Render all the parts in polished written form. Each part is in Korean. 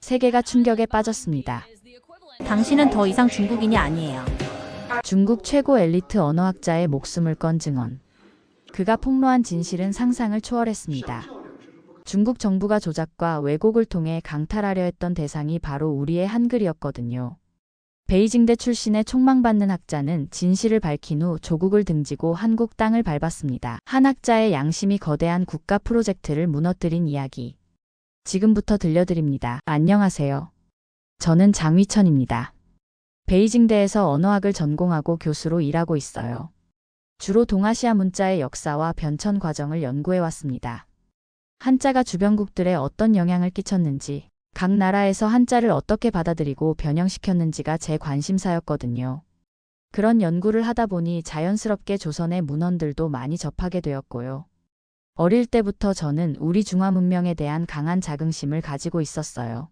세계가 충격에 빠졌습니다. 당신은 더 이상 중국인이 아니에요. 중국 최고 엘리트 언어학자의 목숨을 건 증언. 그가 폭로한 진실은 상상을 초월했습니다. 중국 정부가 조작과 왜곡을 통해 강탈하려 했던 대상이 바로 우리의 한글이었거든요. 베이징대 출신의 촉망받는 학자는 진실을 밝힌 후 조국을 등지고 한국 땅을 밟았습니다. 한 학자의 양심이 거대한 국가 프로젝트를 무너뜨린 이야기. 지금부터 들려드립니다. 안녕하세요. 저는 장휘천입니다. 베이징대에서 언어학을 전공하고 교수로 일하고 있어요. 주로 동아시아 문자의 역사와 변천 과정을 연구해왔습니다. 한자가 주변국들에 어떤 영향을 끼쳤는지, 각 나라에서 한자를 어떻게 받아들이고 변형시켰는지가 제 관심사였거든요. 그런 연구를 하다 보니 자연스럽게 조선의 문헌들도 많이 접하게 되었고요. 어릴 때부터 저는 우리 중화 문명에 대한 강한 자긍심을 가지고 있었어요.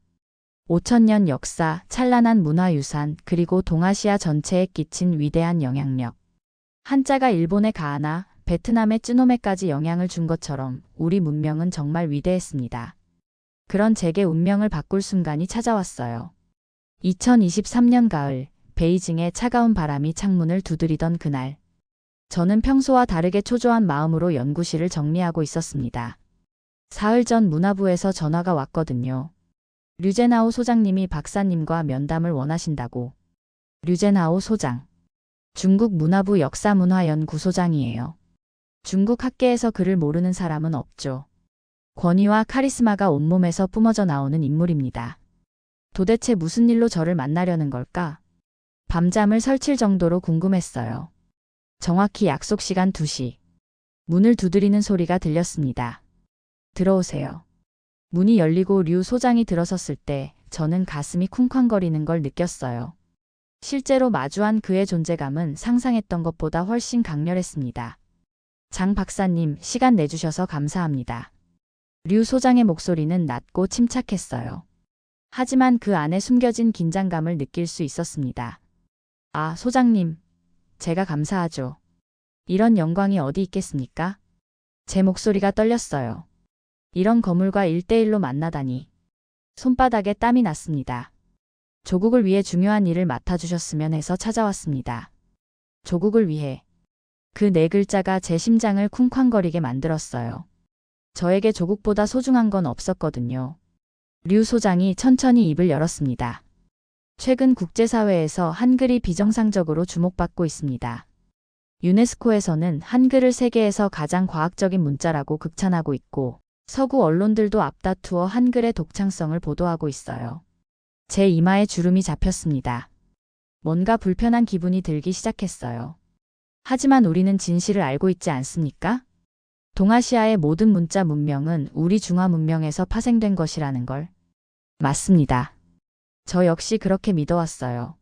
5000년 역사, 찬란한 문화유산, 그리고 동아시아 전체에 끼친 위대한 영향력. 한자가 일본의 가하나, 베트남의 쯔노메까지 영향을 준 것처럼 우리 문명은 정말 위대했습니다. 그런 제게 운명을 바꿀 순간이 찾아왔어요. 2023년 가을, 베이징의 차가운 바람이 창문을 두드리던 그날. 저는 평소와 다르게 초조한 마음으로 연구실을 정리하고 있었습니다. 사흘 전 문화부에서 전화가 왔거든요. 류제나오 소장님이 박사님과 면담을 원하신다고. 류제나오 소장. 중국 문화부 역사문화연구소장이에요. 중국 학계에서 그를 모르는 사람은 없죠. 권위와 카리스마가 온몸에서 뿜어져 나오는 인물입니다. 도대체 무슨 일로 저를 만나려는 걸까? 밤잠을 설칠 정도로 궁금했어요. 정확히 약속 시간 2시. 문을 두드리는 소리가 들렸습니다. 들어오세요. 문이 열리고 류 소장이 들어섰을 때 저는 가슴이 쿵쾅거리는 걸 느꼈어요. 실제로 마주한 그의 존재감은 상상했던 것보다 훨씬 강렬했습니다. 장 박사님, 시간 내주셔서 감사합니다. 류 소장의 목소리는 낮고 침착했어요. 하지만 그 안에 숨겨진 긴장감을 느낄 수 있었습니다. 아, 소장님. 제가 감사하죠. 이런 영광이 어디 있겠습니까? 제 목소리가 떨렸어요. 이런 거물과 1대1로 만나다니. 손바닥에 땀이 났습니다. 조국을 위해 중요한 일을 맡아주셨으면 해서 찾아왔습니다. 조국을 위해. 그 네 글자가 제 심장을 쿵쾅거리게 만들었어요. 저에게 조국보다 소중한 건 없었거든요. 류 소장이 천천히 입을 열었습니다. 최근 국제사회에서 한글이 비정상적으로 주목받고 있습니다. 유네스코에서는 한글을 세계에서 가장 과학적인 문자라고 극찬하고 있고, 서구 언론들도 앞다투어 한글의 독창성을 보도하고 있어요. 제 이마에 주름이 잡혔습니다. 뭔가 불편한 기분이 들기 시작했어요. 하지만 우리는 진실을 알고 있지 않습니까? 동아시아의 모든 문자 문명은 우리 중화 문명에서 파생된 것이라는 걸. 맞습니다. 저 역시 그렇게 믿어왔어요.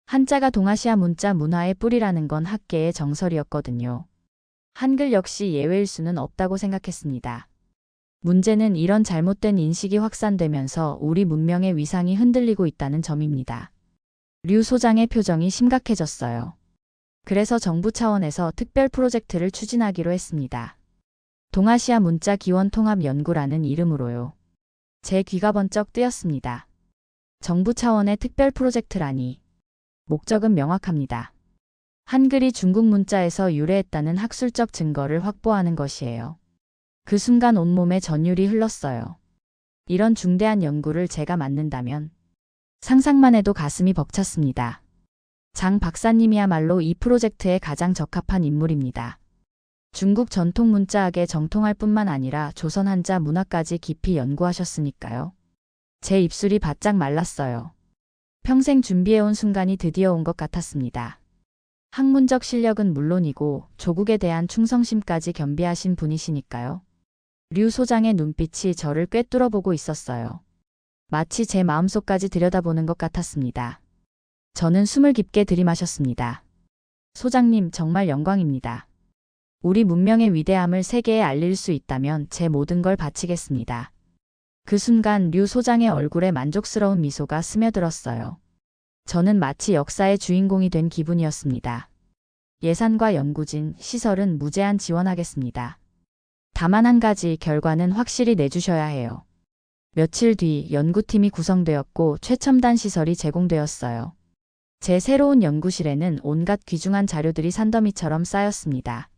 한자가 동아시아 문자 문화의 뿌리라는 건 학계의 정설이었거든요. 한글 역시 예외일 수는 없다고 생각했습니다. 문제는 이런 잘못된 인식이 확산되면서 우리 문명의 위상이 흔들리고 있다는 점입니다. 류 소장의 표정이 심각해졌어요. 그래서 정부 차원에서 특별 프로젝트를 추진하기로 했습니다. 동아시아 문자 기원 통합 연구라는 이름으로요. 제 귀가 번쩍 뜨였습니다. 정부 차원의 특별 프로젝트라니. 목적은 명확합니다. 한글이 중국 문자에서 유래했다는 학술적 증거를 확보하는 것이에요. 그 순간 온몸에 전율이 흘렀어요. 이런 중대한 연구를 제가 맡는다면 상상만 해도 가슴이 벅찼습니다. 장 박사님이야말로 이 프로젝트에 가장 적합한 인물입니다. 중국 전통 문자학에 정통할 뿐만 아니라 조선 한자 문화까지 깊이 연구하셨으니까요. 제 입술이 바짝 말랐어요. 평생 준비해온 순간이 드디어 온 것 같았습니다. 학문적 실력은 물론이고 조국에 대한 충성심까지 겸비하신 분이시니까요. 류 소장의 눈빛이 저를 꿰뚫어보고 있었어요. 마치 제 마음속까지 들여다보는 것 같았습니다. 저는 숨을 깊게 들이마셨습니다. 소장님, 정말 영광입니다. 우리 문명의 위대함을 세계에 알릴 수 있다면 제 모든 걸 바치겠습니다. 그 순간 류 소장의 얼굴에 만족스러운 미소가 스며들었어요. 저는 마치 역사의 주인공이 된 기분이었습니다. 예산과 연구진, 시설은 무제한 지원하겠습니다. 다만 한 가지, 결과는 확실히 내주셔야 해요. 며칠 뒤 연구팀이 구성되었고 최첨단 시설이 제공되었어요. 제 새로운 연구실에는 온갖 귀중한 자료들이 산더미처럼 쌓였습니다.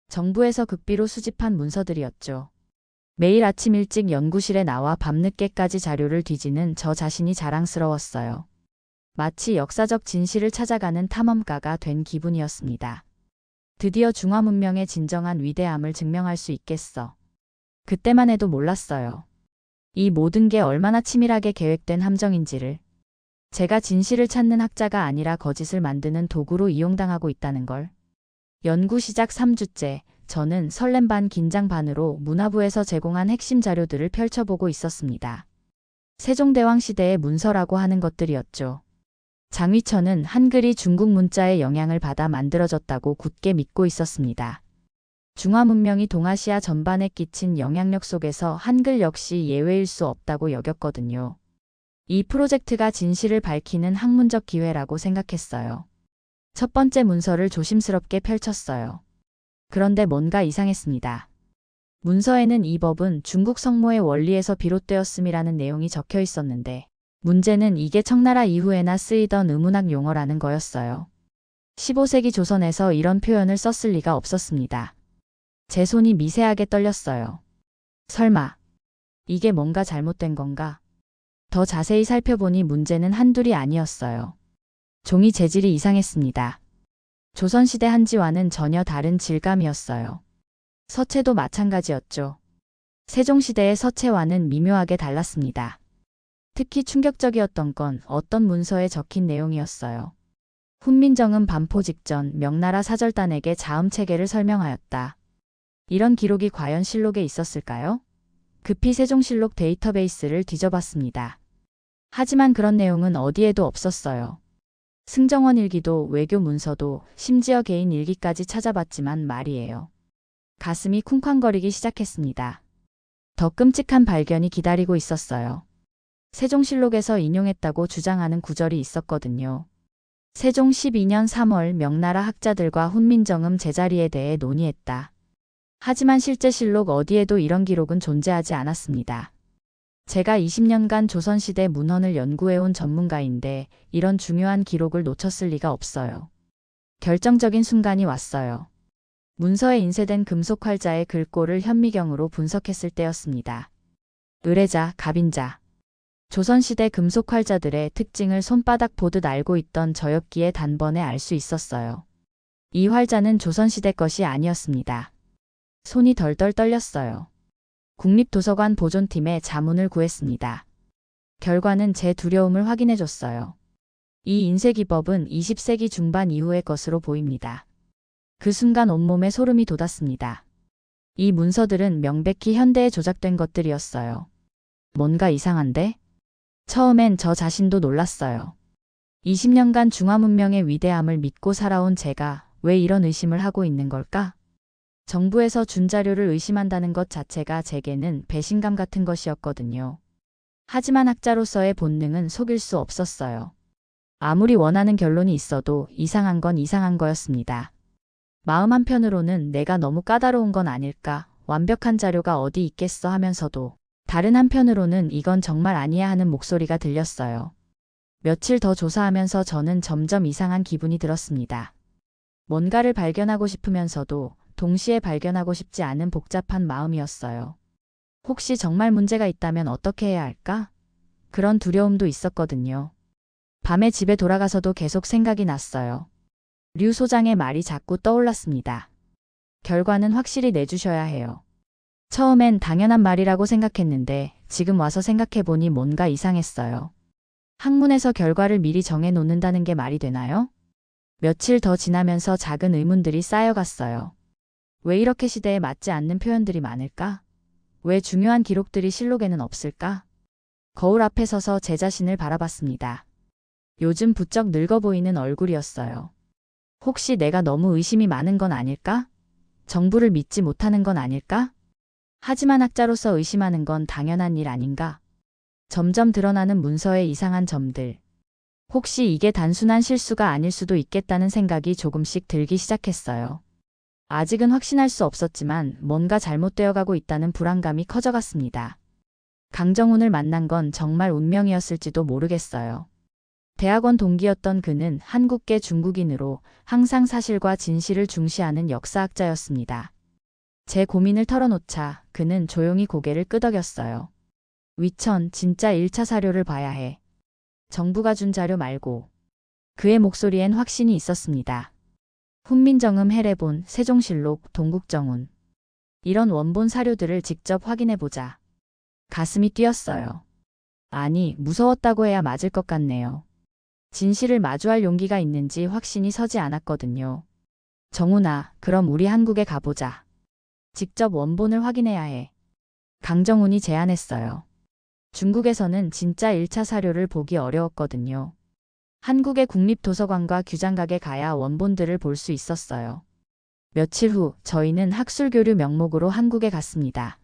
정부에서 극비로 수집한 문서들이었죠. 매일 아침 일찍 연구실에 나와 밤늦게까지 자료를 뒤지는 저 자신이 자랑스러웠어요. 마치 역사적 진실을 찾아가는 탐험가가 된 기분이었습니다. 드디어 중화 문명의 진정한 위대함을 증명할 수 있겠어. 그때만 해도 몰랐어요. 이 모든 게 얼마나 치밀하게 계획된 함정인지를. 제가 진실을 찾는 학자가 아니라 거짓을 만드는 도구로 이용당하고 있다는 걸. 연구 시작 3주째, 저는 설렘 반 긴장 반으로 문화부에서 제공한 핵심 자료들을 펼쳐보고 있었습니다. 세종대왕 시대의 문서라고 하는 것들이었죠. 장위천은 한글이 중국 문자의 영향을 받아 만들어졌다고 굳게 믿고 있었습니다. 중화 문명이 동아시아 전반에 끼친 영향력 속에서 한글 역시 예외일 수 없다고 여겼거든요. 이 프로젝트가 진실을 밝히는 학문적 기회라고 생각했어요. 첫 번째 문서를 조심스럽게 펼쳤어요. 그런데 뭔가 이상했습니다. 문서에는 이 법은 중국 성모의 원리에서 비롯되었음이라는 내용이 적혀 있었는데 문제는 이게 청나라 이후에나 쓰이던 의문학 용어라는 거였어요. 15세기 조선에서 이런 표현을 썼을 리가 없었습니다. 제 손이 미세하게 떨렸어요. 설마 이게 뭔가 잘못된 건가? 더 자세히 살펴보니 문제는 한둘이 아니었어요. 종이 재질이 이상했습니다. 조선시대 한지와는 전혀 다른 질감이었어요. 서체도 마찬가지였죠. 세종시대의 서체와는 미묘하게 달랐습니다. 특히 충격적이었던 건 어떤 문서에 적힌 내용이었어요. 훈민정음 반포 직전 명나라 사절단에게 자음체계를 설명하였다. 이런 기록이 과연 실록에 있었을까요? 급히 세종실록 데이터베이스를 뒤져봤습니다. 하지만 그런 내용은 어디에도 없었어요. 승정원 일기도 외교 문서도 심지어 개인 일기까지 찾아봤지만 말이에요. 가슴이 쿵쾅거리기 시작했습니다. 더 끔찍한 발견이 기다리고 있었어요. 세종실록에서 인용했다고 주장하는 구절이 있었거든요. 세종 12년 3월 명나라 학자들과 훈민정음 제자리에 대해 논의했다. 하지만 실제 실록 어디에도 이런 기록은 존재하지 않았습니다. 제가 20년간 조선시대 문헌을 연구해온 전문가인데 이런 중요한 기록을 놓쳤을 리가 없어요. 결정적인 순간이 왔어요. 문서에 인쇄된 금속 활자의 글꼴을 현미경으로 분석했을 때였습니다. 의뢰자, 갑인자. 조선시대 금속 활자들의 특징을 손바닥 보듯 알고 있던 저였기에 단번에 알 수 있었어요. 이 활자는 조선시대 것이 아니었습니다. 손이 덜덜 떨렸어요. 국립도서관 보존팀에 자문을 구했습니다. 결과는 제 두려움을 확인해줬어요. 이 인쇄기법은 20세기 중반 이후의 것으로 보입니다. 그 순간 온몸에 소름이 돋았습니다. 이 문서들은 명백히 현대에 조작된 것들이었어요. 뭔가 이상한데? 처음엔 저 자신도 놀랐어요. 20년간 중화문명의 위대함을 믿고 살아온 제가 왜 이런 의심을 하고 있는 걸까? 정부에서 준 자료를 의심한다는 것 자체가 제게는 배신감 같은 것이었거든요. 하지만 학자로서의 본능은 속일 수 없었어요. 아무리 원하는 결론이 있어도 이상한 건 이상한 거였습니다. 마음 한편으로는 내가 너무 까다로운 건 아닐까, 완벽한 자료가 어디 있겠어 하면서도 다른 한편으로는 이건 정말 아니야 하는 목소리가 들렸어요. 며칠 더 조사하면서 저는 점점 이상한 기분이 들었습니다. 뭔가를 발견하고 싶으면서도 동시에 발견하고 싶지 않은 복잡한 마음이었어요. 혹시 정말 문제가 있다면 어떻게 해야 할까? 그런 두려움도 있었거든요. 밤에 집에 돌아가서도 계속 생각이 났어요. 류 소장의 말이 자꾸 떠올랐습니다. 결과는 확실히 내주셔야 해요. 처음엔 당연한 말이라고 생각했는데 지금 와서 생각해보니 뭔가 이상했어요. 학문에서 결과를 미리 정해놓는다는 게 말이 되나요? 며칠 더 지나면서 작은 의문들이 쌓여갔어요. 왜 이렇게 시대에 맞지 않는 표현들이 많을까? 왜 중요한 기록들이 실록에는 없을까? 거울 앞에 서서 제 자신을 바라봤습니다. 요즘 부쩍 늙어 보이는 얼굴이었어요. 혹시 내가 너무 의심이 많은 건 아닐까? 정부를 믿지 못하는 건 아닐까? 하지만 학자로서 의심하는 건 당연한 일 아닌가? 점점 드러나는 문서의 이상한 점들. 혹시 이게 단순한 실수가 아닐 수도 있겠다는 생각이 조금씩 들기 시작했어요. 아직은 확신할 수 없었지만 뭔가 잘못되어 가고 있다는 불안감이 커져갔습니다. 강정훈을 만난 건 정말 운명이었을지도 모르겠어요. 대학원 동기였던 그는 한국계 중국인으로 항상 사실과 진실을 중시하는 역사학자였습니다. 제 고민을 털어놓자 그는 조용히 고개를 끄덕였어요. 위천, 진짜 1차 사료를 봐야 해. 정부가 준 자료 말고. 그의 목소리엔 확신이 있었습니다. 훈민정음 해례본, 세종실록, 동국정운. 이런 원본 사료들을 직접 확인해보자. 가슴이 뛰었어요. 아니, 무서웠다고 해야 맞을 것 같네요. 진실을 마주할 용기가 있는지 확신이 서지 않았거든요. 정훈아, 그럼 우리 한국에 가보자. 직접 원본을 확인해야 해. 강정훈이 제안했어요. 중국에서는 진짜 1차 사료를 보기 어려웠거든요. 한국의 국립도서관과 규장각에 가야 원본들을 볼 수 있었어요. 며칠 후 저희는 학술교류 명목으로 한국에 갔습니다.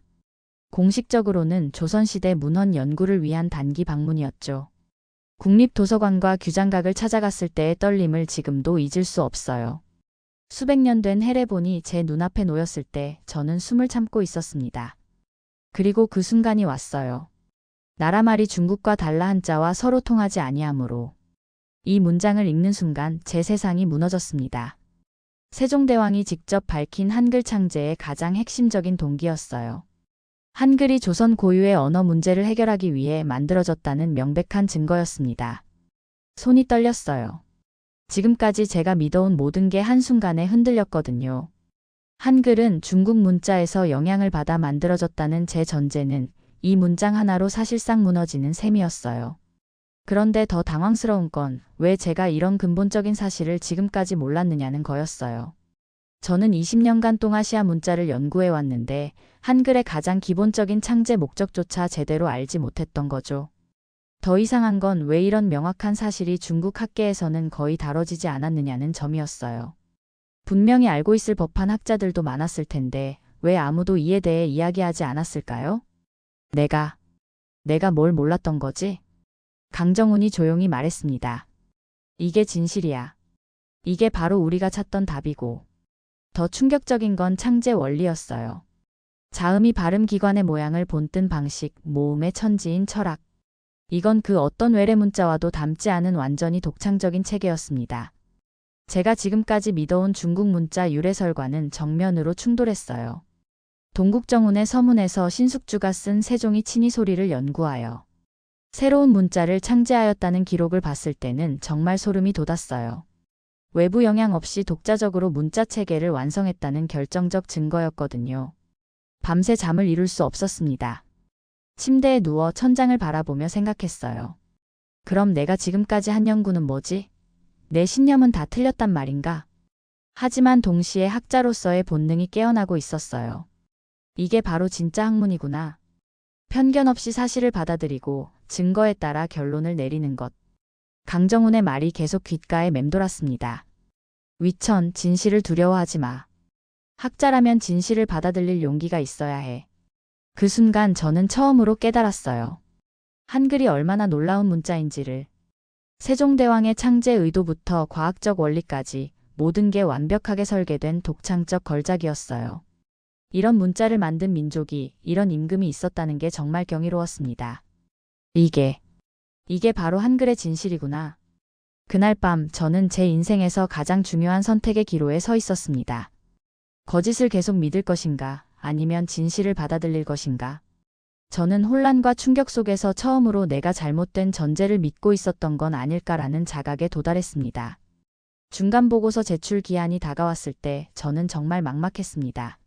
공식적으로는 조선시대 문헌 연구를 위한 단기 방문이었죠. 국립도서관과 규장각을 찾아갔을 때의 떨림을 지금도 잊을 수 없어요. 수백 년 된 해례본이 제 눈앞에 놓였을 때 저는 숨을 참고 있었습니다. 그리고 그 순간이 왔어요. 나라 말이 중국과 달라 한자와 서로 통하지 아니하므로. 이 문장을 읽는 순간 제 세상이 무너졌습니다. 세종대왕이 직접 밝힌 한글 창제의 가장 핵심적인 동기였어요. 한글이 조선 고유의 언어 문제를 해결하기 위해 만들어졌다는 명백한 증거였습니다. 손이 떨렸어요. 지금까지 제가 믿어온 모든 게 한순간에 흔들렸거든요. 한글은 중국 문자에서 영향을 받아 만들어졌다는 제 전제는 이 문장 하나로 사실상 무너지는 셈이었어요. 그런데 더 당황스러운 건 왜 제가 이런 근본적인 사실을 지금까지 몰랐느냐는 거였어요. 저는 20년간 동아시아 문자를 연구해 왔는데 한글의 가장 기본적인 창제 목적조차 제대로 알지 못했던 거죠. 더 이상한 건 왜 이런 명확한 사실이 중국 학계에서는 거의 다뤄지지 않았느냐는 점이었어요. 분명히 알고 있을 법한 학자들도 많았을 텐데 왜 아무도 이에 대해 이야기하지 않았을까요? 내가 뭘 몰랐던 거지? 강정훈이 조용히 말했습니다. 이게 진실이야. 이게 바로 우리가 찾던 답이고. 더 충격적인 건 창제 원리였어요. 자음이 발음 기관의 모양을 본뜬 방식, 모음의 천지인 철학. 이건 그 어떤 외래 문자와도 닮지 않은 완전히 독창적인 체계였습니다. 제가 지금까지 믿어온 중국 문자 유래설과는 정면으로 충돌했어요. 동국정운의 서문에서 신숙주가 쓴 세종이 친히 소리를 연구하여 새로운 문자를 창제하였다는 기록을 봤을 때는 정말 소름이 돋았어요. 외부 영향 없이 독자적으로 문자 체계를 완성했다는 결정적 증거였거든요. 밤새 잠을 이룰 수 없었습니다. 침대에 누워 천장을 바라보며 생각했어요. 그럼 내가 지금까지 한 연구는 뭐지? 내 신념은 다 틀렸단 말인가? 하지만 동시에 학자로서의 본능이 깨어나고 있었어요. 이게 바로 진짜 학문이구나. 편견 없이 사실을 받아들이고 증거에 따라 결론을 내리는 것. 강정훈의 말이 계속 귓가에 맴돌았습니다. 위천, 진실을 두려워하지 마. 학자라면 진실을 받아들일 용기가 있어야 해. 그 순간 저는 처음으로 깨달았어요. 한글이 얼마나 놀라운 문자인지를. 세종대왕의 창제 의도부터 과학적 원리까지 모든 게 완벽하게 설계된 독창적 걸작이었어요. 이런 문자를 만든 민족이 이런 임금이 있었다는 게 정말 경이로웠습니다. 이게 바로 한글의 진실이구나. 그날 밤 저는 제 인생에서 가장 중요한 선택의 기로에 서 있었습니다. 거짓을 계속 믿을 것인가, 아니면 진실을 받아들일 것인가. 저는 혼란과 충격 속에서 처음으로 내가 잘못된 전제를 믿고 있었던 건 아닐까라는 자각에 도달했습니다. 중간 보고서 제출 기한이 다가왔을 때 저는 정말 막막했습니다.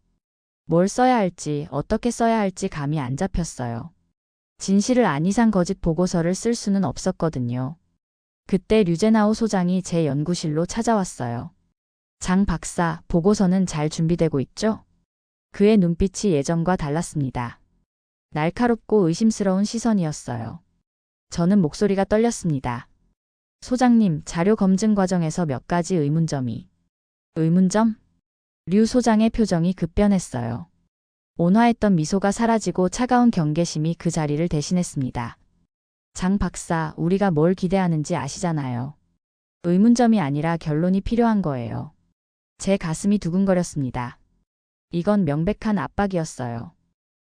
뭘 써야 할지, 어떻게 써야 할지 감이 안 잡혔어요. 진실을 아니상 거짓 보고서를 쓸 수는 없었거든요. 그때 류제나오 소장이 제 연구실로 찾아왔어요. 장 박사, 보고서는 잘 준비되고 있죠? 그의 눈빛이 예전과 달랐습니다. 날카롭고 의심스러운 시선이었어요. 저는 목소리가 떨렸습니다. 소장님, 자료 검증 과정에서 몇 가지 의문점이. 의문점? 류 소장의 표정이 급변했어요. 온화했던 미소가 사라지고 차가운 경계심이 그 자리를 대신했습니다. 장 박사, 우리가 뭘 기대하는지 아시잖아요. 의문점이 아니라 결론이 필요한 거예요. 제 가슴이 두근거렸습니다. 이건 명백한 압박이었어요.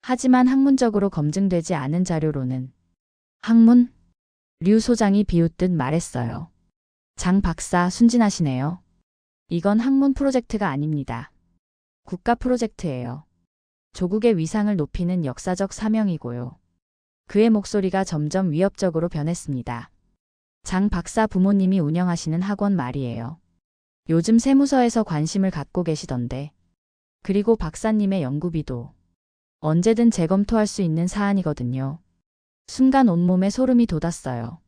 하지만 학문적으로 검증되지 않은 자료로는 학문? 류 소장이 비웃듯 말했어요. 장 박사 순진하시네요. 이건 학문 프로젝트가 아닙니다. 국가 프로젝트예요. 조국의 위상을 높이는 역사적 사명이고요. 그의 목소리가 점점 위협적으로 변했습니다. 장 박사 부모님이 운영하시는 학원 말이에요. 요즘 세무서에서 관심을 갖고 계시던데. 그리고 박사님의 연구비도 언제든 재검토할 수 있는 사안이거든요. 순간 온몸에 소름이 돋았어요.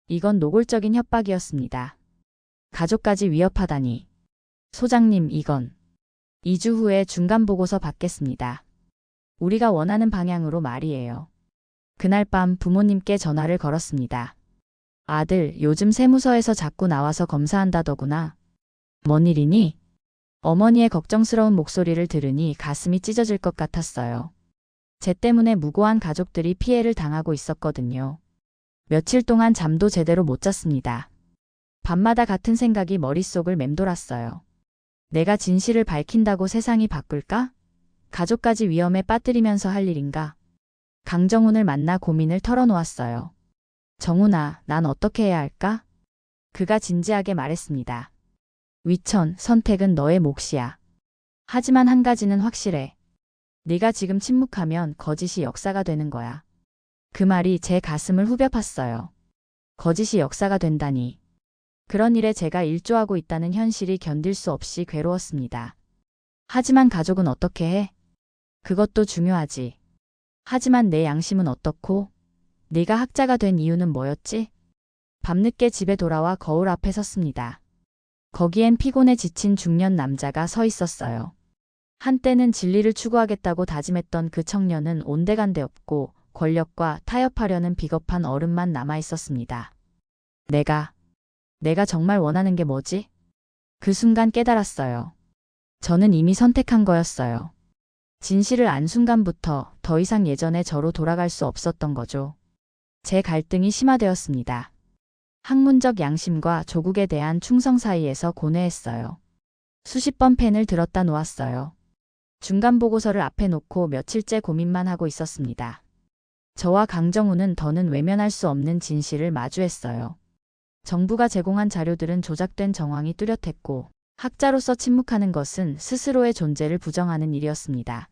이건 노골적인 협박이었습니다. 가족까지 위협하다니. 소장님, 이건 2주 후에 중간보고서 받겠습니다. 우리가 원하는 방향으로 말이에요. 그날 밤 부모님께 전화를 걸었습니다. 아들, 요즘 세무서에서 자꾸 나와서 검사한다더구나. 뭔 일이니? 어머니의 걱정스러운 목소리를 들으니 가슴이 찢어질 것 같았어요. 쟤 때문에 무고한 가족들이 피해를 당하고 있었거든요. 며칠 동안 잠도 제대로 못 잤습니다. 밤마다 같은 생각이 머릿속을 맴돌았어요. 내가 진실을 밝힌다고 세상이 바꿀까? 가족까지 위험에 빠뜨리면서 할 일인가? 강정훈을 만나 고민을 털어놓았어요. 정훈아, 난 어떻게 해야 할까? 그가 진지하게 말했습니다. 위천, 선택은 너의 몫이야. 하지만 한 가지는 확실해. 네가 지금 침묵하면 거짓이 역사가 되는 거야. 그 말이 제 가슴을 후벼 팠어요. 거짓이 역사가 된다니. 그런 일에 제가 일조하고 있다는 현실이 견딜 수 없이 괴로웠습니다. 하지만 가족은 어떻게 해? 그것도 중요하지. 하지만 내 양심은 어떻고? 네가 학자가 된 이유는 뭐였지? 밤늦게 집에 돌아와 거울 앞에 섰습니다. 거기엔 피곤에 지친 중년 남자가 서 있었어요. 한때는 진리를 추구하겠다고 다짐했던 그 청년은 온데간데 없고 권력과 타협하려는 비겁한 어른만 남아 있었습니다. 내가 정말 원하는 게 뭐지? 그 순간 깨달았어요. 저는 이미 선택한 거였어요. 진실을 안 순간부터 더 이상 예전의 저로 돌아갈 수 없었던 거죠. 제 갈등이 심화되었습니다. 학문적 양심과 조국에 대한 충성 사이에서 고뇌했어요. 수십 번 펜을 들었다 놓았어요. 중간 보고서를 앞에 놓고 며칠째 고민만 하고 있었습니다. 저와 강정훈은 더는 외면할 수 없는 진실을 마주했어요. 정부가 제공한 자료들은 조작된 정황이 뚜렷했고 학자로서 침묵하는 것은 스스로의 존재를 부정하는 일이었습니다.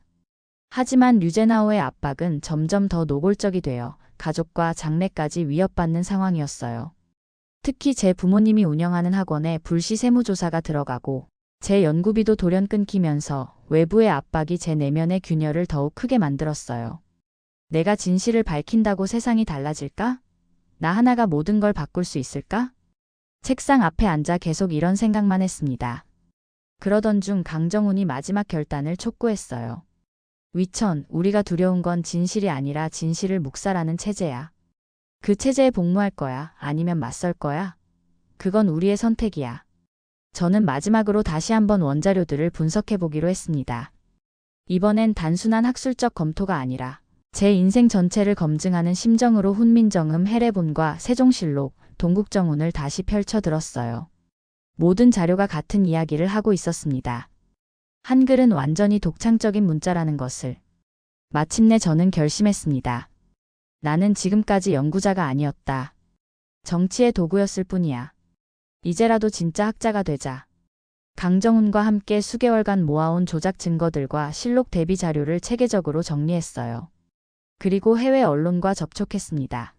하지만 류제나오의 압박은 점점 더 노골적이 되어 가족과 장래까지 위협받는 상황이었어요. 특히 제 부모님이 운영하는 학원에 불시 세무조사가 들어가고 제 연구비도 돌연 끊기면서 외부의 압박이 제 내면의 균열을 더욱 크게 만들었어요. 내가 진실을 밝힌다고 세상이 달라질까? 나 하나가 모든 걸 바꿀 수 있을까? 책상 앞에 앉아 계속 이런 생각만 했습니다. 그러던 중 강정훈이 마지막 결단을 촉구했어요. 위천, 우리가 두려운 건 진실이 아니라 진실을 묵살하는 체제야. 그 체제에 복무할 거야? 아니면 맞설 거야? 그건 우리의 선택이야. 저는 마지막으로 다시 한번 원자료들을 분석해 보기로 했습니다. 이번엔 단순한 학술적 검토가 아니라 제 인생 전체를 검증하는 심정으로 훈민정음 해례본과 세종실록, 동국정운을 다시 펼쳐들었어요. 모든 자료가 같은 이야기를 하고 있었습니다. 한글은 완전히 독창적인 문자라는 것을. 마침내 저는 결심했습니다. 나는 지금까지 연구자가 아니었다. 정치의 도구였을 뿐이야. 이제라도 진짜 학자가 되자. 강정훈과 함께 수개월간 모아온 조작 증거들과 실록 대비 자료를 체계적으로 정리했어요. 그리고 해외 언론과 접촉했습니다.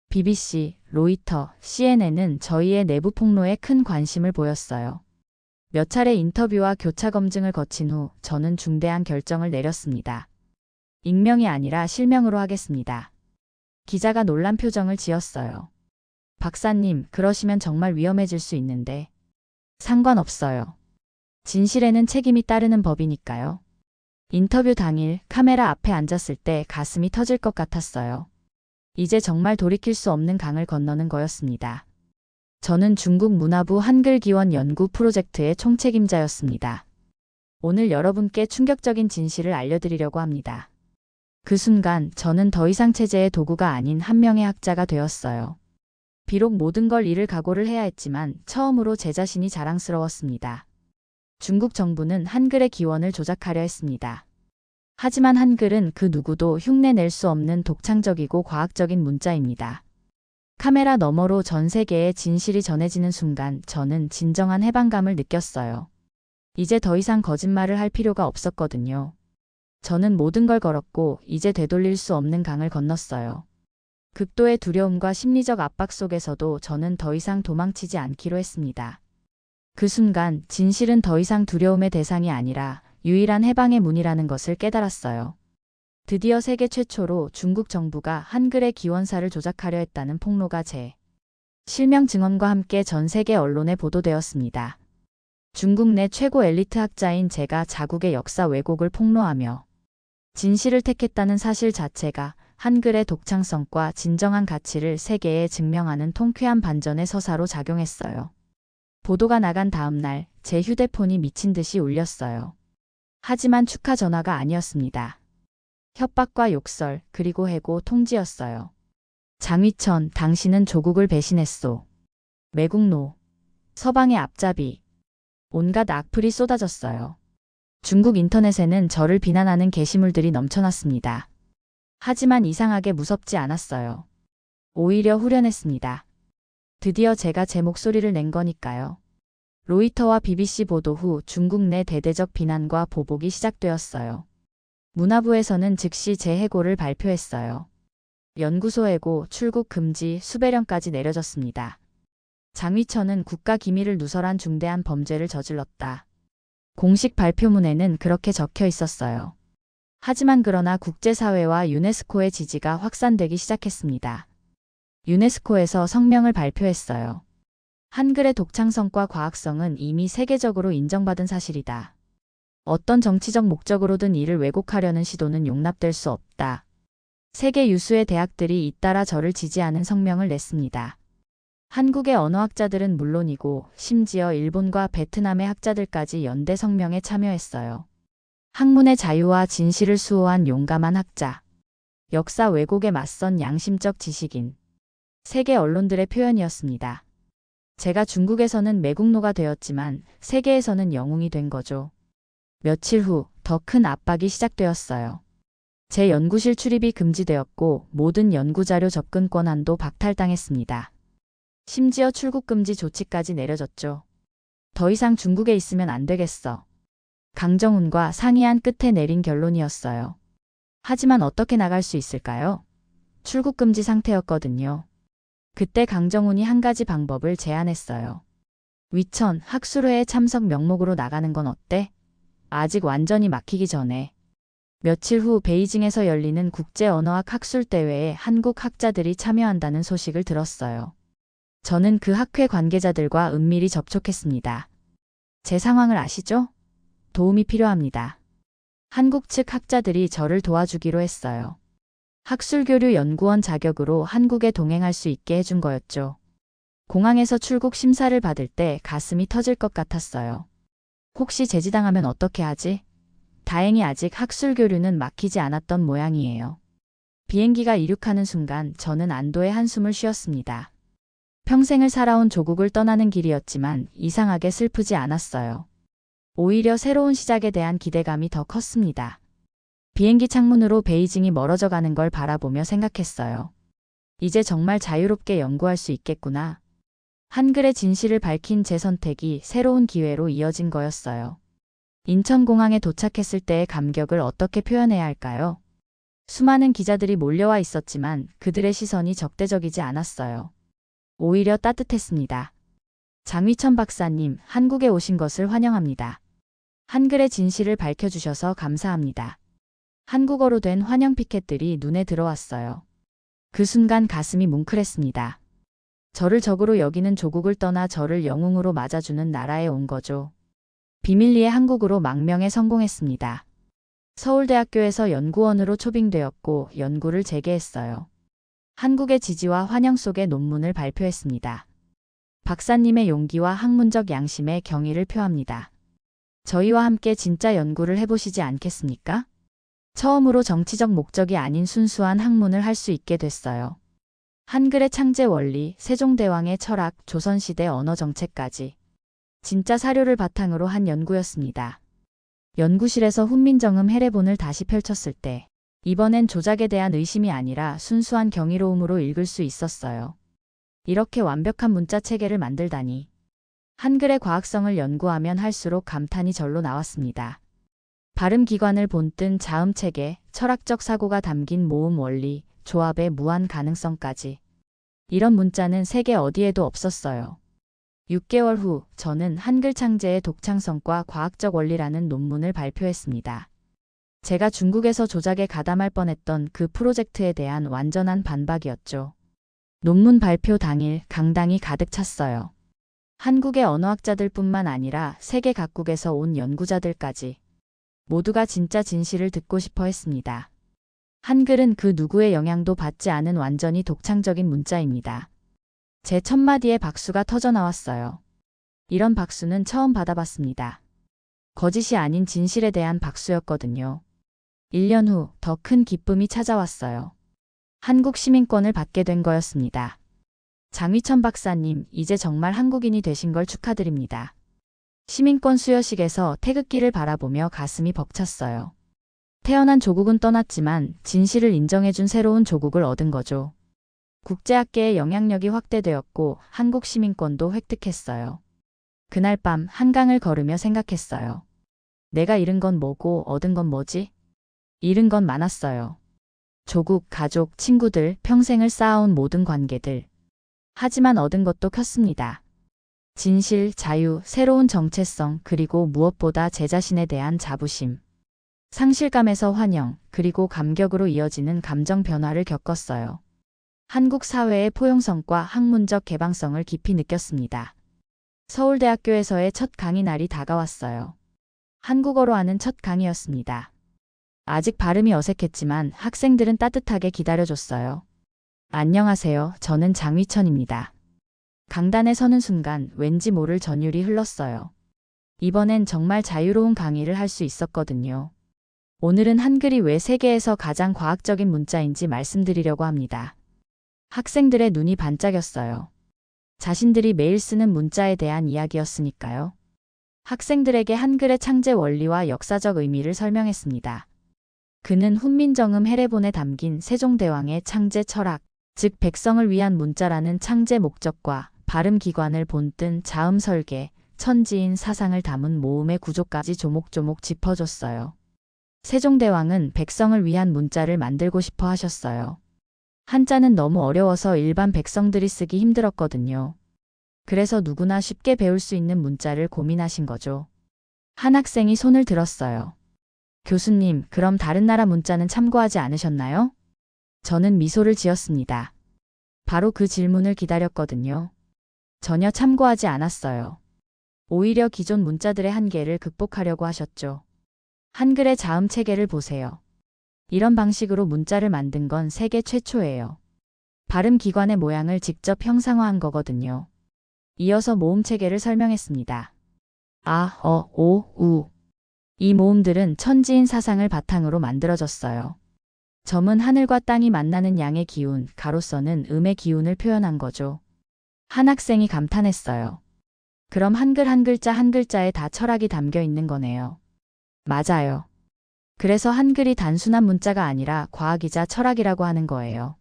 BBC, 로이터, CNN은 저희의 내부 폭로에 큰 관심을 보였어요. 몇 차례 인터뷰와 교차 검증을 거친 후 저는 중대한 결정을 내렸습니다. 익명이 아니라 실명으로 하겠습니다. 기자가 놀란 표정을 지었어요. 박사님, 그러시면 정말 위험해질 수 있는데. 상관없어요. 진실에는 책임이 따르는 법이니까요. 인터뷰 당일 카메라 앞에 앉았을 때 가슴이 터질 것 같았어요. 이제 정말 돌이킬 수 없는 강을 건너는 거였습니다. 저는 중국 문화부 한글기원 연구 프로젝트의 총책임자였습니다. 오늘 여러분께 충격적인 진실을 알려드리려고 합니다. 그 순간 저는 더 이상 체제의 도구가 아닌 한 명의 학자가 되었어요. 비록 모든 걸 잃을 각오를 해야 했지만 처음으로 제 자신이 자랑스러웠습니다. 중국 정부는 한글의 기원을 조작하려 했습니다. 하지만 한글은 그 누구도 흉내낼 수 없는 독창적이고 과학적인 문자입니다. 카메라 너머로 전 세계에 진실이 전해지는 순간 저는 진정한 해방감을 느꼈어요. 이제 더 이상 거짓말을 할 필요가 없었거든요. 저는 모든 걸 걸었고 이제 되돌릴 수 없는 강을 건넜어요. 극도의 두려움과 심리적 압박 속에서도 저는 더 이상 도망치지 않기로 했습니다. 그 순간 진실은 더 이상 두려움의 대상이 아니라 유일한 해방의 문이라는 것을 깨달았어요. 드디어 세계 최초로 중국 정부가 한글의 기원사를 조작하려 했다는 폭로가 제 실명 증언과 함께 전 세계 언론에 보도되었습니다. 중국 내 최고 엘리트 학자인 제가 자국의 역사 왜곡을 폭로하며 진실을 택했다는 사실 자체가 한글의 독창성과 진정한 가치를 세계에 증명하는 통쾌한 반전의 서사로 작용했어요. 보도가 나간 다음 날 제 휴대폰이 미친 듯이 울렸어요. 하지만 축하 전화가 아니었습니다. 협박과 욕설, 그리고 해고 통지였어요. 장위천, 당신은 조국을 배신했소. 매국노, 서방의 앞잡이, 온갖 악플이 쏟아졌어요. 중국 인터넷에는 저를 비난하는 게시물들이 넘쳐났습니다. 하지만 이상하게 무섭지 않았어요. 오히려 후련했습니다. 드디어 제가 제 목소리를 낸 거니까요. 로이터와 BBC 보도 후 중국 내 대대적 비난과 보복이 시작되었어요. 문화부에서는 즉시 재해고를 발표했어요. 연구소 해고, 출국 금지, 수배령까지 내려졌습니다. 장위천은 국가 기밀을 누설한 중대한 범죄를 저질렀다. 공식 발표문에는 그렇게 적혀 있었어요. 하지만 그러나 국제사회와 유네스코의 지지가 확산되기 시작했습니다. 유네스코에서 성명을 발표했어요. 한글의 독창성과 과학성은 이미 세계적으로 인정받은 사실이다. 어떤 정치적 목적으로든 이를 왜곡하려는 시도는 용납될 수 없다. 세계 유수의 대학들이 잇따라 저를 지지하는 성명을 냈습니다. 한국의 언어학자들은 물론이고 심지어 일본과 베트남의 학자들까지 연대 성명에 참여했어요. 학문의 자유와 진실을 수호한 용감한 학자. 역사 왜곡에 맞선 양심적 지식인. 세계 언론들의 표현이었습니다. 제가 중국에서는 매국노가 되었지만 세계에서는 영웅이 된 거죠. 며칠 후 더 큰 압박이 시작되었어요. 제 연구실 출입이 금지되었고 모든 연구자료 접근 권한도 박탈당했습니다. 심지어 출국 금지 조치까지 내려졌죠. 더 이상 중국에 있으면 안 되겠어. 강정훈과 상의한 끝에 내린 결론이었어요. 하지만 어떻게 나갈 수 있을까요? 출국 금지 상태였거든요. 그때 강정훈이 한 가지 방법을 제안했어요. 위천, 학술회에 참석 명목으로 나가는 건 어때? 아직 완전히 막히기 전에. 며칠 후 베이징에서 열리는 국제언어학 학술대회에 한국 학자들이 참여한다는 소식을 들었어요. 저는 그 학회 관계자들과 은밀히 접촉했습니다. 제 상황을 아시죠? 도움이 필요합니다. 한국 측 학자들이 저를 도와주기로 했어요. 학술교류 연구원 자격으로 한국에 동행할 수 있게 해준 거였죠. 공항에서 출국 심사를 받을 때 가슴이 터질 것 같았어요. 혹시 제지당하면 어떻게 하지? 다행히 아직 학술교류는 막히지 않았던 모양이에요. 비행기가 이륙하는 순간 저는 안도의 한숨을 쉬었습니다. 평생을 살아온 조국을 떠나는 길이었지만 이상하게 슬프지 않았어요. 오히려 새로운 시작에 대한 기대감이 더 컸습니다. 비행기 창문으로 베이징이 멀어져 가는 걸 바라보며 생각했어요. 이제 정말 자유롭게 연구할 수 있겠구나. 한글의 진실을 밝힌 제 선택이 새로운 기회로 이어진 거였어요. 인천공항에 도착했을 때의 감격을 어떻게 표현해야 할까요? 수많은 기자들이 몰려와 있었지만 그들의 시선이 적대적이지 않았어요. 오히려 따뜻했습니다. 장위천 박사님, 한국에 오신 것을 환영합니다. 한글의 진실을 밝혀주셔서 감사합니다. 한국어로 된 환영 피켓들이 눈에 들어왔어요. 그 순간 가슴이 뭉클했습니다. 저를 적으로 여기는 조국을 떠나 저를 영웅으로 맞아주는 나라에 온 거죠. 비밀리에 한국으로 망명에 성공했습니다. 서울대학교에서 연구원으로 초빙되었고 연구를 재개했어요. 한국의 지지와 환영 속에 논문을 발표했습니다. 박사님의 용기와 학문적 양심에 경의를 표합니다. 저희와 함께 진짜 연구를 해보시지 않겠습니까? 처음으로 정치적 목적이 아닌 순수한 학문을 할 수 있게 됐어요. 한글의 창제 원리, 세종대왕의 철학, 조선시대 언어 정책까지 진짜 사료를 바탕으로 한 연구였습니다. 연구실에서 훈민정음 해례본을 다시 펼쳤을 때 이번엔 조작에 대한 의심이 아니라 순수한 경이로움으로 읽을 수 있었어요. 이렇게 완벽한 문자 체계를 만들다니. 한글의 과학성을 연구하면 할수록 감탄이 절로 나왔습니다. 발음 기관을 본뜬 자음 체계, 철학적 사고가 담긴 모음 원리, 조합의 무한 가능성까지. 이런 문자는 세계 어디에도 없었어요. 6개월 후 저는 한글 창제의 독창성과 과학적 원리라는 논문을 발표했습니다. 제가 중국에서 조작에 가담할 뻔했던 그 프로젝트에 대한 완전한 반박이었죠. 논문 발표 당일 강당이 가득 찼어요. 한국의 언어학자들뿐만 아니라 세계 각국에서 온 연구자들까지 모두가 진짜 진실을 듣고 싶어 했습니다. 한글은 그 누구의 영향도 받지 않은 완전히 독창적인 문자입니다. 제 첫마디에 박수가 터져 나왔어요. 이런 박수는 처음 받아봤습니다. 거짓이 아닌 진실에 대한 박수였거든요. 1년 후 더 큰 기쁨이 찾아왔어요. 한국 시민권을 받게 된 거였습니다. 장휘천 박사님, 이제 정말 한국인이 되신 걸 축하드립니다. 시민권 수여식에서 태극기를 바라보며 가슴이 벅찼어요. 태어난 조국은 떠났지만 진실을 인정해준 새로운 조국을 얻은 거죠. 국제학계의 영향력이 확대되었고 한국 시민권도 획득했어요. 그날 밤 한강을 걸으며 생각했어요. 내가 잃은 건 뭐고 얻은 건 뭐지? 잃은 건 많았어요. 조국, 가족, 친구들, 평생을 쌓아온 모든 관계들. 하지만 얻은 것도 컸습니다. 진실, 자유, 새로운 정체성, 그리고 무엇보다 제 자신에 대한 자부심. 상실감에서 환영, 그리고 감격으로 이어지는 감정 변화를 겪었어요. 한국 사회의 포용성과 학문적 개방성을 깊이 느꼈습니다. 서울대학교에서의 첫 강의 날이 다가왔어요. 한국어로 하는 첫 강의였습니다. 아직 발음이 어색했지만 학생들은 따뜻하게 기다려줬어요. 안녕하세요. 저는 장휘천입니다. 강단에 서는 순간 왠지 모를 전율이 흘렀어요. 이번엔 정말 자유로운 강의를 할 수 있었거든요. 오늘은 한글이 왜 세계에서 가장 과학적인 문자인지 말씀드리려고 합니다. 학생들의 눈이 반짝였어요. 자신들이 매일 쓰는 문자에 대한 이야기였으니까요. 학생들에게 한글의 창제 원리와 역사적 의미를 설명했습니다. 그는 훈민정음 해례본에 담긴 세종대왕의 창제 철학, 즉 백성을 위한 문자라는 창제 목적과 발음 기관을 본뜬 자음 설계, 천지인 사상을 담은 모음의 구조까지 조목조목 짚어줬어요. 세종대왕은 백성을 위한 문자를 만들고 싶어 하셨어요. 한자는 너무 어려워서 일반 백성들이 쓰기 힘들었거든요. 그래서 누구나 쉽게 배울 수 있는 문자를 고민하신 거죠. 한 학생이 손을 들었어요. 교수님, 그럼 다른 나라 문자는 참고하지 않으셨나요? 저는 미소를 지었습니다. 바로 그 질문을 기다렸거든요. 전혀 참고하지 않았어요. 오히려 기존 문자들의 한계를 극복하려고 하셨죠. 한글의 자음 체계를 보세요. 이런 방식으로 문자를 만든 건 세계 최초예요. 발음 기관의 모양을 직접 형상화한 거거든요. 이어서 모음 체계를 설명했습니다. 아, 어, 오, 우. 이 모음들은 천지인 사상을 바탕으로 만들어졌어요. 점은 하늘과 땅이 만나는 양의 기운, 가로서는 음의 기운을 표현한 거죠. 한 학생이 감탄했어요. 그럼 한글 한 글자 한 글자에 다 철학이 담겨 있는 거네요. 맞아요. 그래서 한글이 단순한 문자가 아니라 과학이자 철학이라고 하는 거예요.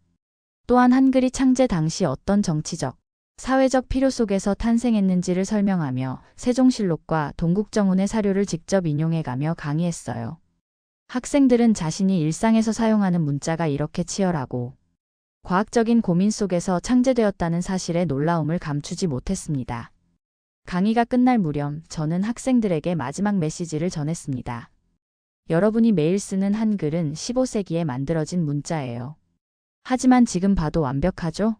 또한 한글이 창제 당시 어떤 정치적, 사회적 필요 속에서 탄생했는지를 설명하며 세종실록과 동국정운의 사료를 직접 인용해가며 강의했어요. 학생들은 자신이 일상에서 사용하는 문자가 이렇게 치열하고 과학적인 고민 속에서 창제되었다는 사실에 놀라움을 감추지 못했습니다. 강의가 끝날 무렵 저는 학생들에게 마지막 메시지를 전했습니다. 여러분이 매일 쓰는 한글은 15세기에 만들어진 문자예요. 하지만 지금 봐도 완벽하죠?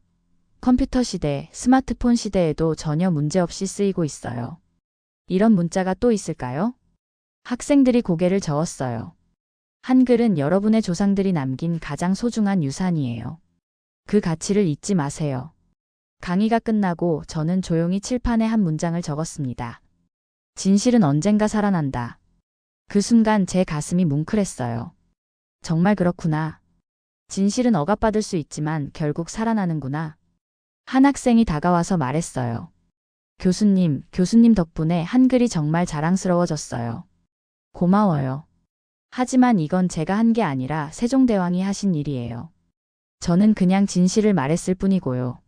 컴퓨터 시대, 스마트폰 시대에도 전혀 문제없이 쓰이고 있어요. 이런 문자가 또 있을까요? 학생들이 고개를 저었어요. 한글은 여러분의 조상들이 남긴 가장 소중한 유산이에요. 그 가치를 잊지 마세요. 강의가 끝나고 저는 조용히 칠판에 한 문장을 적었습니다. 진실은 언젠가 살아난다. 그 순간 제 가슴이 뭉클했어요. 정말 그렇구나. 진실은 억압받을 수 있지만 결국 살아나는구나. 한 학생이 다가와서 말했어요. 교수님 덕분에 한글이 정말 자랑스러워졌어요. 고마워요. 하지만 이건 제가 한 게 아니라 세종대왕이 하신 일이에요. 저는 그냥 진실을 말했을 뿐이고요.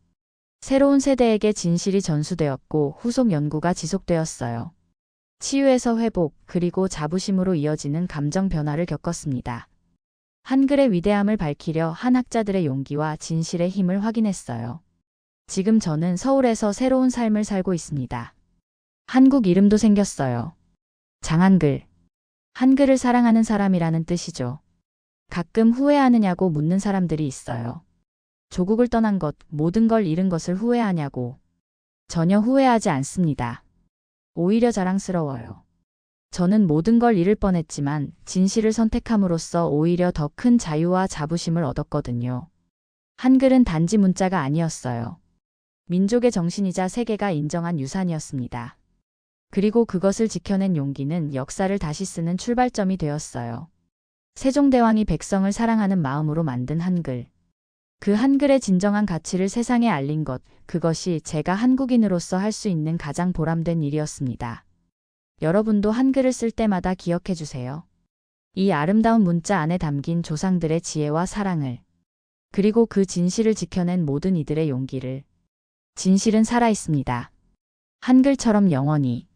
새로운 세대에게 진실이 전수되었고 후속 연구가 지속되었어요. 치유에서 회복, 그리고 자부심으로 이어지는 감정 변화를 겪었습니다. 한글의 위대함을 밝히려 한학자들의 용기와 진실의 힘을 확인했어요. 지금 저는 서울에서 새로운 삶을 살고 있습니다. 한국 이름도 생겼어요. 장한글. 한글을 사랑하는 사람이라는 뜻이죠. 가끔 후회하느냐고 묻는 사람들이 있어요. 조국을 떠난 것, 모든 걸 잃은 것을 후회하냐고. 전혀 후회하지 않습니다. 오히려 자랑스러워요. 저는 모든 걸 잃을 뻔했지만 진실을 선택함으로써 오히려 더 큰 자유와 자부심을 얻었거든요. 한글은 단지 문자가 아니었어요. 민족의 정신이자 세계가 인정한 유산이었습니다. 그리고 그것을 지켜낸 용기는 역사를 다시 쓰는 출발점이 되었어요. 세종대왕이 백성을 사랑하는 마음으로 만든 한글. 그 한글의 진정한 가치를 세상에 알린 것, 그것이 제가 한국인으로서 할 수 있는 가장 보람된 일이었습니다. 여러분도 한글을 쓸 때마다 기억해 주세요. 이 아름다운 문자 안에 담긴 조상들의 지혜와 사랑을, 그리고 그 진실을 지켜낸 모든 이들의 용기를. 진실은 살아있습니다. 한글처럼 영원히.